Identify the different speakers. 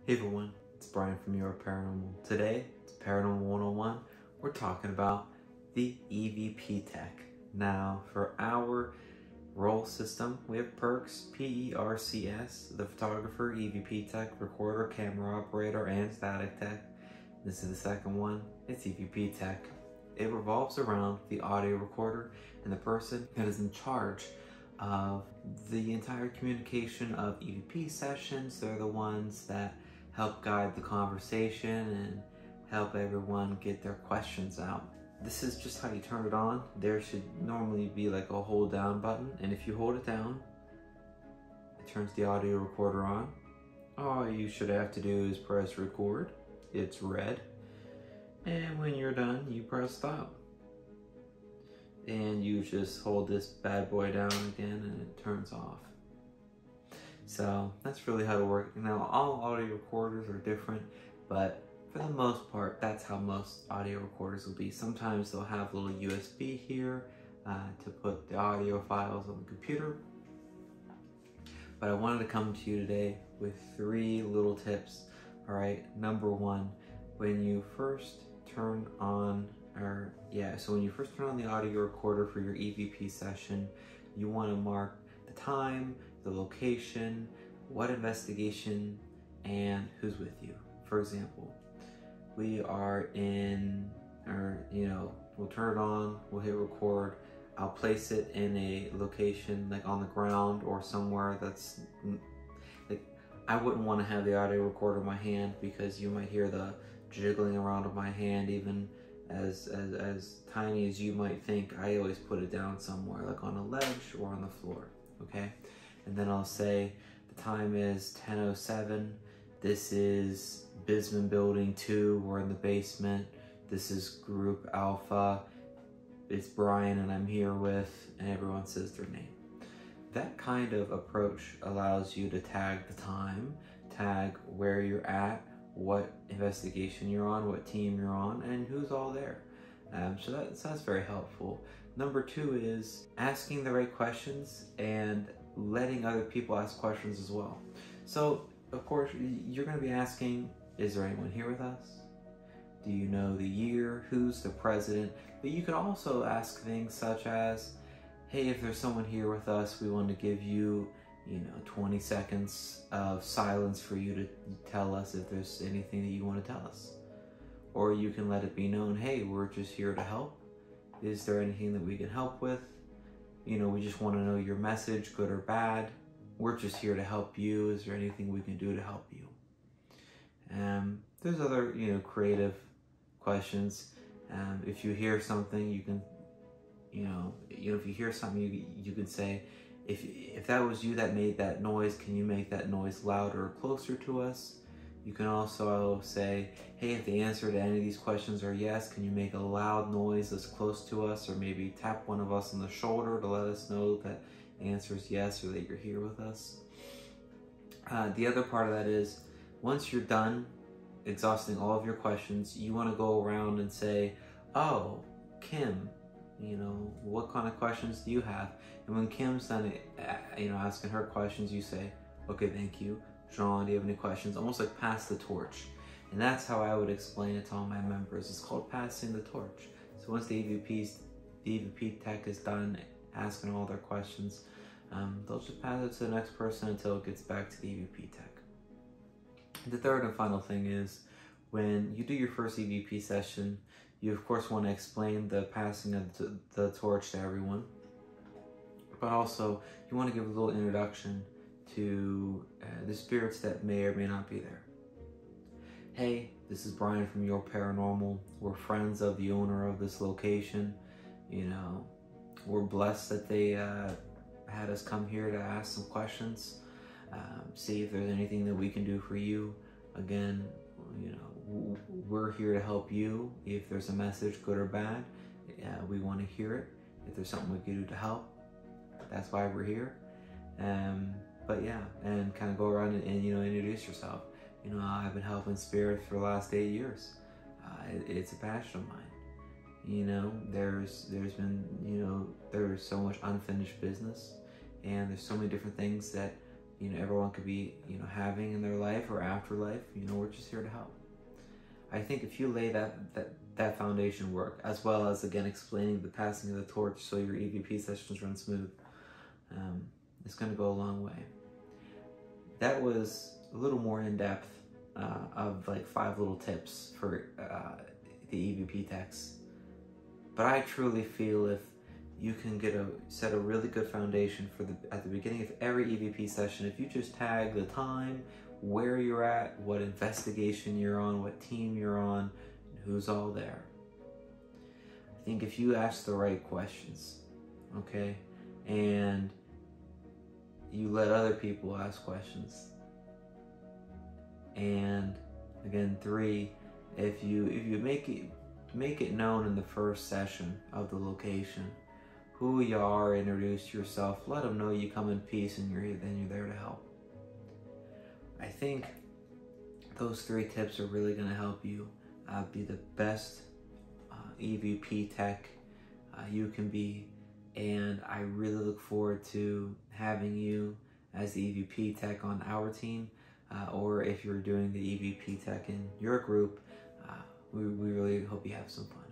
Speaker 1: Hey everyone, it's Brian from YourParanormal. Today, it's Paranormal 101. We're talking about the EVP Tech. Now, for our role system, we have Perks, P-E-R-C-S, the photographer, EVP Tech, recorder, camera operator, and static tech. This is the second one, it's EVP Tech. It revolves around the audio recorder and the person that is in charge of the entire communication of EVP sessions. They're the ones that help guide the conversation and help everyone get their questions out. This is just how you turn it on. There should normally be like a hold down button, and if you hold it down, it turns the audio recorder on. All you should have to do is press record. It's red. And when you're done, you press stop. And you just hold this bad boy down again and it turns off. So that's really how to work. Now, all audio recorders are different, but for the most part, that's how most audio recorders will be. Sometimes they'll have a little USB here to put the audio files on the computer. But I wanted to come to you today with 3 little tips. All right, number 1, when you first turn on, when you first turn on the audio recorder for your EVP session, you want to mark the time, the location, what investigation, and who's with you. For example, we are in, we'll turn it on, we'll hit record, I'll place it in a location like on the ground or somewhere that's, like, I wouldn't want to have the audio recorder in my hand because you might hear the jiggling around of my hand, even as tiny as you might think. I always put it down somewhere, like on a ledge or on the floor, okay? And then I'll say the time is 10:07. This is Bisman Building 2. We're in the basement. This is Group Alpha. It's Brian and I'm here with, and everyone says their name. That kind of approach allows you to tag the time, tag where you're at, what investigation you're on, what team you're on, and who's all there. So that's very helpful. Number 2 is asking the right questions and letting other people ask questions as well. So, of course, you're going to be asking, is there anyone here with us? Do you know the year? Who's the president? But you can also ask things such as, hey, if there's someone here with us, we want to give you 20 seconds of silence for you to tell us if there's anything that you want to tell us. Or you can let it be known, hey, we're just here to help. Is there anything that we can help with? We just want to know your message, good or bad. We're just here to help you. Is there anything we can do to help you? There's other, creative questions. If you hear something, you can, if you hear something, you can say, if that was you that made that noise, can you make that noise louder or closer to us? You can also say, hey, if the answer to any of these questions are yes, can you make a loud noise that's close to us, or maybe tap one of us on the shoulder to let us know that the answer is yes or that you're here with us. The other part of that is, once you're done exhausting all of your questions, you want to go around and say, oh, Kim, what kind of questions do you have? And when Kim's done, asking her questions, you say, okay, thank you. John, do you have any questions? Almost like pass the torch. And that's how I would explain it to all my members. It's called passing the torch. So once the EVP Tech is done asking all their questions, they'll just pass it to the next person until it gets back to the EVP Tech. The third and final thing is, when you do your first EVP session, you of course want to explain the passing of the torch to everyone, but also you want to give a little introduction to the spirits that may or may not be there. Hey, this is Brian from YourParanormal. We're friends of the owner of this location. We're blessed that they had us come here to ask some questions, see if there's anything that we can do for you. Again, we're here to help you. If there's a message, good or bad, we want to hear it. If there's something we can do to help, that's why we're here. But yeah, and kind of go around and introduce yourself. I've been helping spirits for the last 8 years. It's a passion of mine. There's been, there's so much unfinished business, and there's so many different things that everyone could be, having in their life or afterlife. We're just here to help. I think if you lay that foundation work, as well as, again, explaining the passing of the torch so your EVP sessions run smooth, it's going to go a long way. That was a little more in depth of like 5 little tips for the EVP techs. But I truly feel if you can set a really good foundation at the beginning of every EVP session, if you just tag the time, where you're at, what investigation you're on, what team you're on, and who's all there. I think if you ask the right questions, okay, and you let other people ask questions, and again, 3, if you make it known in the first session of the location who you are, introduce yourself, let them know you come in peace and then you're there to help. I think those 3 tips are really going to help you be the best EVP tech you can be, and I really look forward to having you as the EVP tech on our team, or if you're doing the EVP tech in your group, we really hope you have some fun.